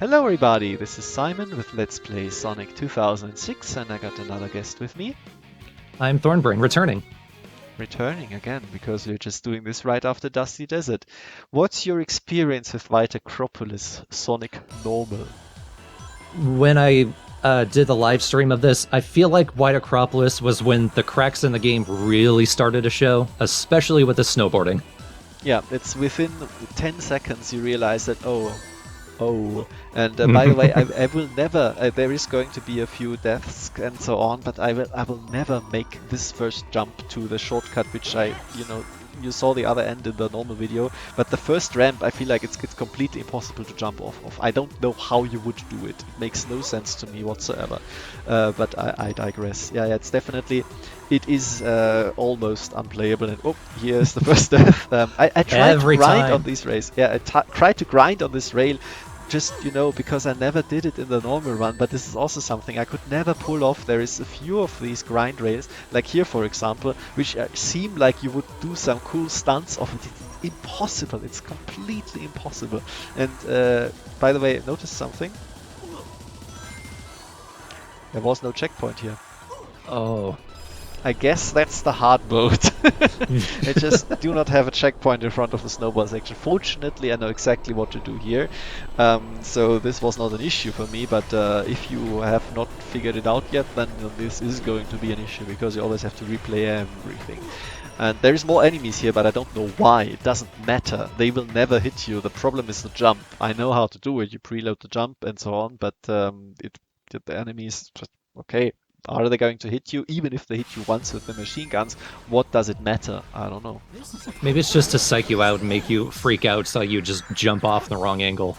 Hello everybody, this is Simon with Let's Play Sonic 2006 and I got another guest with me. I'm ThornBrain, returning. Returning again, because we're just doing this right after Dusty Desert. What's your experience with White Acropolis Sonic Normal? When I did the live stream of this, I feel like White Acropolis was when the cracks in the game really started to show, especially with the snowboarding. Yeah, it's within 10 seconds you realize that, and by the way, I will never, there is going to be a few deaths and so on, but I will never make this first jump to the shortcut, which you saw the other end in the normal video, but the first ramp, I feel like it's completely impossible to jump off of. I don't know how you would do it. It makes no sense to me whatsoever, but I digress. Yeah, it's definitely, it is almost unplayable, and oh, here's the first death. I tried to grind on these rails. Yeah, I tried to grind on this rail, just, because I never did it in the normal run, but this is also something I could never pull off. There is a few of these grind rails, like here for example, which seem like you would do some cool stunts of it. It's impossible, it's completely impossible. And by the way, notice something? There was no checkpoint here. Oh. I guess that's the hard mode. I just do not have a checkpoint in front of the snowball section. Fortunately, I know exactly what to do here. So this was not an issue for me, but if you have not figured it out yet, then this is going to be an issue, because you always have to replay everything. And there is more enemies here, but I don't know why. It doesn't matter. They will never hit you. The problem is the jump. I know how to do it. You preload the jump and so on, but the enemies just, okay. Are they going to hit you? Even if they hit you once with the machine guns, what does it matter? I don't know. Maybe it's just to psych you out and make you freak out so you just jump off the wrong angle.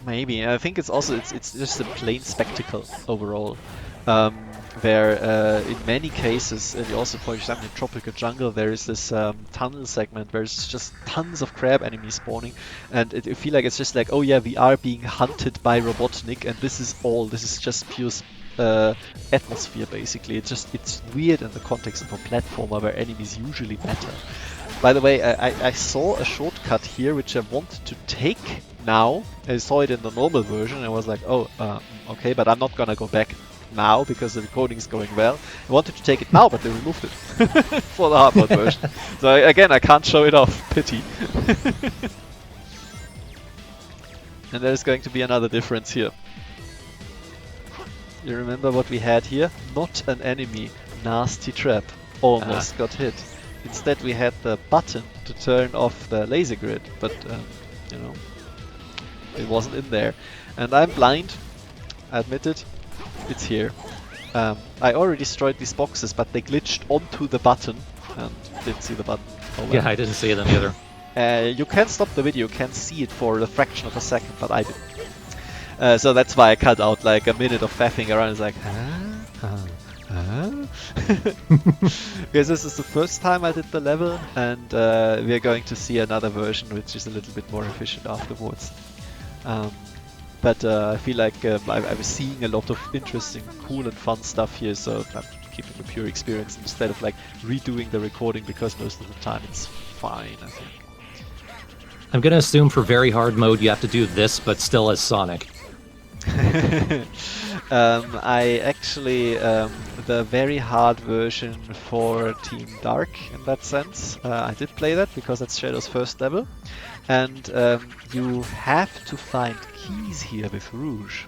Maybe. I think it's also, it's just a plain spectacle overall. Where in many cases, and also for example in Tropical Jungle, there is this tunnel segment where it's just tons of crab enemies spawning, and I feel like it's just like, oh yeah, we are being hunted by Robotnik, and this is just pure atmosphere basically. It's weird in the context of a platformer where enemies usually matter. By the way, I saw a shortcut here which I wanted to take now. I saw it in the normal version and I was like, oh, okay, but I'm not gonna go back now because the recording is going well. I wanted to take it now, but they removed it for the hard mode version. So again, I can't show it off. Pity. And there's going to be another difference here. You remember what we had here? Not an enemy, nasty trap. Almost got hit. Instead we had the button to turn off the laser grid, but it wasn't in there. And I'm blind, I admit it. It's here. I already destroyed these boxes, but they glitched onto the button and didn't see the button. Oh, well. Yeah, I didn't see them either. You can stop the video, you can see it for a fraction of a second, but I didn't. So that's why I cut out like a minute of faffing around. It's like, because this is the first time I did the level, and we're going to see another version which is a little bit more efficient afterwards. But I feel like I was seeing a lot of interesting, cool and fun stuff here, so I'm keeping the pure experience instead of like redoing the recording, because most of the time it's fine, I think. I'm gonna assume for very hard mode you have to do this, but still as Sonic. I actually, the very hard version for Team Dark in that sense, I did play that because that's Shadow's first level, and you have to find keys here with Rouge.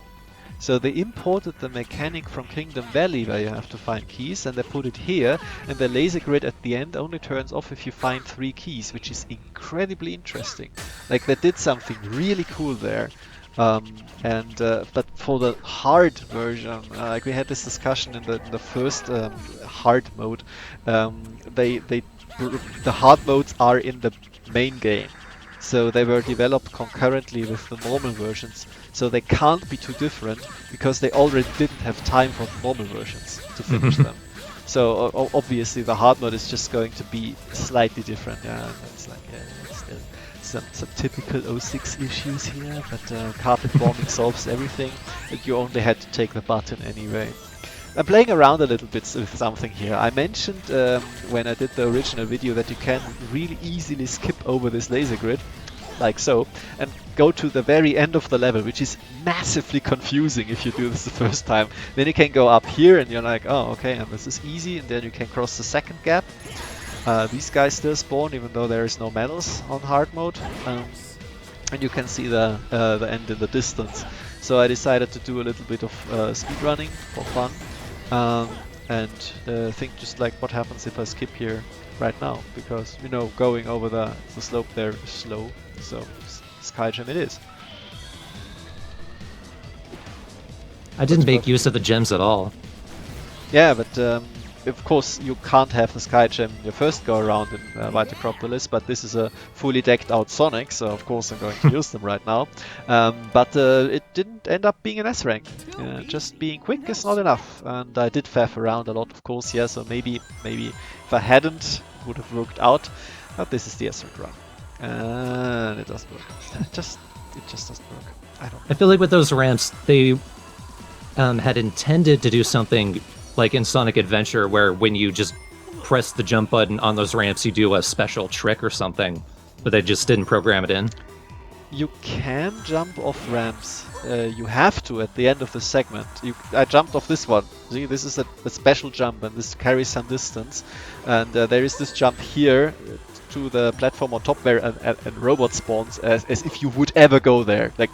So they imported the mechanic from Kingdom Valley where you have to find keys, and they put it here, and the laser grid at the end only turns off if you find 3 keys, which is incredibly interesting. Like, they did something really cool there. But for the hard version, like we had this discussion in the first hard mode, the hard modes are in the main game. So they were developed concurrently with the normal versions, so they can't be too different because they already didn't have time for the normal versions to finish them. So obviously the hard mode is just going to be slightly different. Yeah, it's like still some typical 06 issues here, but carpet bombing solves everything, and you only had to take the button anyway. I'm playing around a little bit with something here. I mentioned when I did the original video that you can really easily skip over this laser grid, like so. And go to the very end of the level, which is massively confusing if you do this the first time. Then you can go up here and you're like, oh, okay, and this is easy, and then you can cross the second gap. These guys still spawn, even though there is no medals on hard mode. And you can see the end in the distance. So I decided to do a little bit of speedrunning for fun. And think just like what happens if I skip here right now, because you know going over the slope there is slow, so Sky Gem it is. I didn't make use of the gems at all. Yeah, but of course you can't have the Sky Gem in your first go around in White Acropolis, but this is a fully decked out Sonic, so of course I'm going to use them right now. But it didn't end up being an S rank. Just being quick is not enough, and I did faff around a lot, of course, yeah, so maybe if I hadn't, it would have worked out. But this is the S rank run. And it doesn't work. It just doesn't work. I feel like with those ramps, they had intended to do something like in Sonic Adventure, where when you just press the jump button on those ramps, you do a special trick or something, but they just didn't program it in. You can jump off ramps. You have to at the end of the segment. I jumped off this one. See, this is a special jump, and this carries some distance. And there is this jump here to the platform on top where a robot spawns, as if you would ever go there. Like,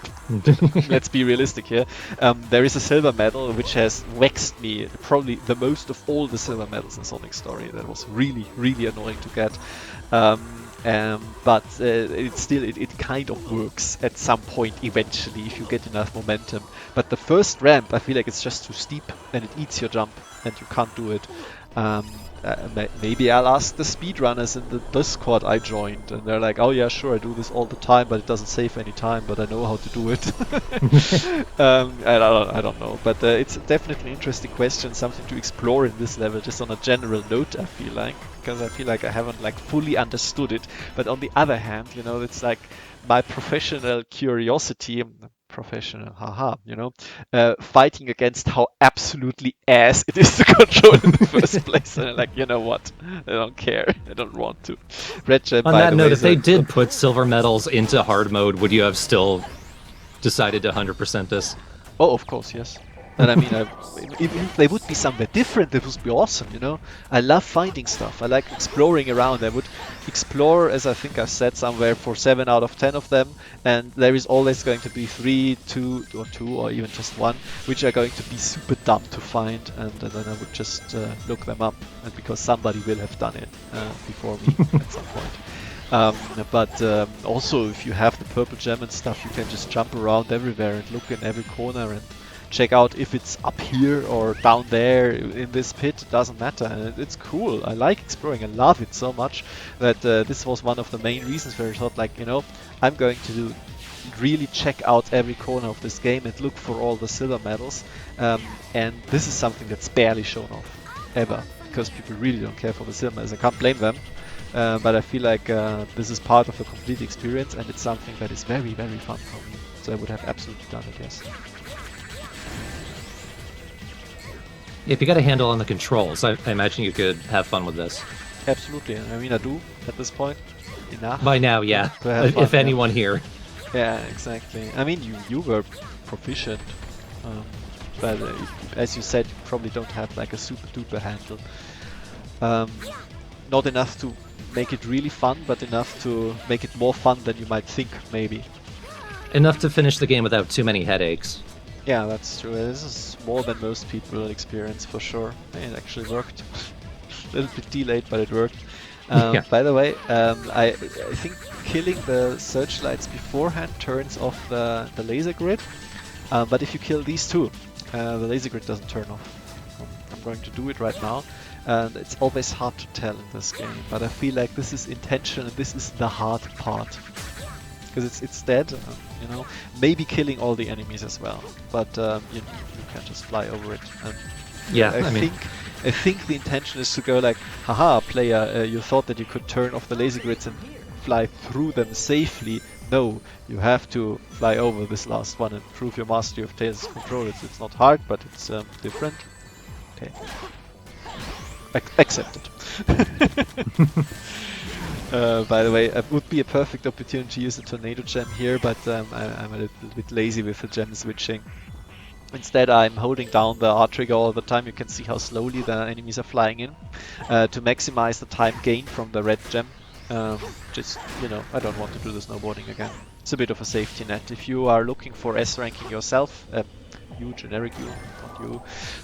let's be realistic here. There is a silver medal which has vexed me probably the most of all the silver medals in Sonic Story. That was really, really annoying to get. But it kind of works at some point eventually if you get enough momentum. But the first ramp, I feel like it's just too steep and it eats your jump and you can't do it. Maybe I'll ask the speedrunners in the Discord I joined, and they're like, oh yeah, sure, I do this all the time, but it doesn't save any time, but I know how to do it. I don't know, but it's definitely an interesting question, something to explore in this level, just on a general note, I feel like, because I feel like I haven't like fully understood it. But on the other hand, you know, it's like my professional curiosity, haha, you know, fighting against how absolutely ass it is to control in the first place. And like, you know what? I don't care. I don't want to. Red Gem, on that note, if they did put silver medals into hard mode, would you have still decided to 100% this? Oh, of course, yes. And I mean, if they would be somewhere different, that would be awesome, you know? I love finding stuff. I like exploring around. I would explore, as I think I said somewhere, for 7 out of 10 of them. And there is always going to be 3, 2, or even just 1, which are going to be super dumb to find. And then I would just look them up. And because somebody will have done it before me at some point. But also, if you have the purple gem and stuff, you can just jump around everywhere and look in every corner and check out if it's up here or down there in this pit. It doesn't matter, and it's cool. I like exploring. I love it so much that this was one of the main reasons where I thought, like, you know, I'm going to really check out every corner of this game and look for all the silver medals. And this is something that's barely shown off ever, because people really don't care for the silver medals. I can't blame them. But I feel like this is part of the complete experience, and it's something that is very, very fun for me. So I would have absolutely done it, yes. If you got a handle on the controls, I imagine you could have fun with this. Absolutely. I mean, I do at this point. Enough. By now, yeah. Fun, if anyone here. Yeah, exactly. I mean, you were proficient. But as you said, you probably don't have like a super duper handle. Not enough to make it really fun, but enough to make it more fun than you might think, maybe. Enough to finish the game without too many headaches. Yeah, that's true. This is more than most people experience, for sure. It actually worked. A little bit delayed, but it worked. Yeah. By the way, I think killing the searchlights beforehand turns off the laser grid. But if you kill these two, the laser grid doesn't turn off. I'm going to do it right now. And it's always hard to tell in this game, but I feel like this is intentional and this is the hard part. Because it's dead, you know, maybe killing all the enemies as well, but you can just fly over it. And yeah, I think the intention is to go like, haha, player, you thought that you could turn off the laser grids and fly through them safely. No, you have to fly over this last one and prove your mastery of Tails' control. It's not hard, but it's different. Okay. Accepted. By the way, it would be a perfect opportunity to use the tornado gem here, but I'm a little bit lazy with the gem switching. Instead, I'm holding down the R trigger all the time. You can see how slowly the enemies are flying in to maximize the time gain from the red gem. Just, I don't want to do the snowboarding again. It's a bit of a safety net. If you are looking for S ranking yourself, you, generic you, not you,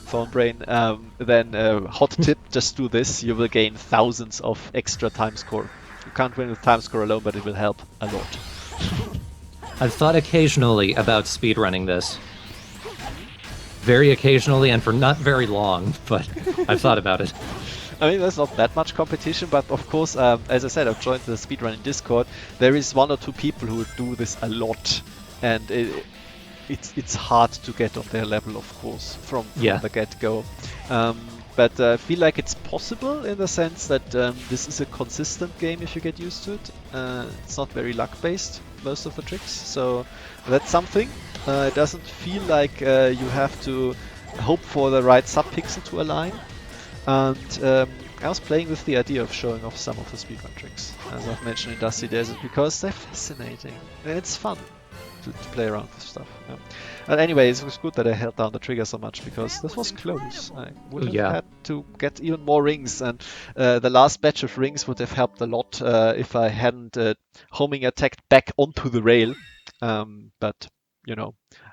ThornBrain, then hot tip, just do this. You will gain thousands of extra time score. You can't win with time score alone, but it will help a lot. I've thought occasionally about speedrunning this. Very occasionally and for not very long, but I've thought about it. I mean, there's not that much competition, but of course, as I said, I've joined the speedrunning Discord. There is 1 or 2 people who do this a lot, and it's hard to get on their level, of course, from the get-go. But I feel like it's possible in the sense that this is a consistent game if you get used to it. It's not very luck-based, most of the tricks, so that's something. It doesn't feel like you have to hope for the right sub-pixel to align. And I was playing with the idea of showing off some of the speedrun tricks, as I've mentioned in Dusty Desert, because they're fascinating and it's fun to play around with stuff. Yeah. And anyways, it was good that I held down the trigger so much because this was close. I would have had to get even more rings, and the last batch of rings would have helped a lot if I hadn't homing attacked back onto the rail. But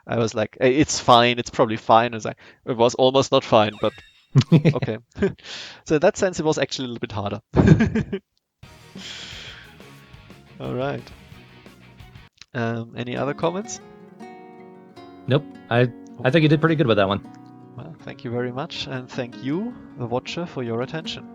I was like, hey, it's fine, it's probably fine. It was almost not fine, but okay. So in that sense, it was actually a little bit harder. All right. Any other comments? Nope. I think you did pretty good with that one. Well, thank you very much, and thank you, the watcher, for your attention.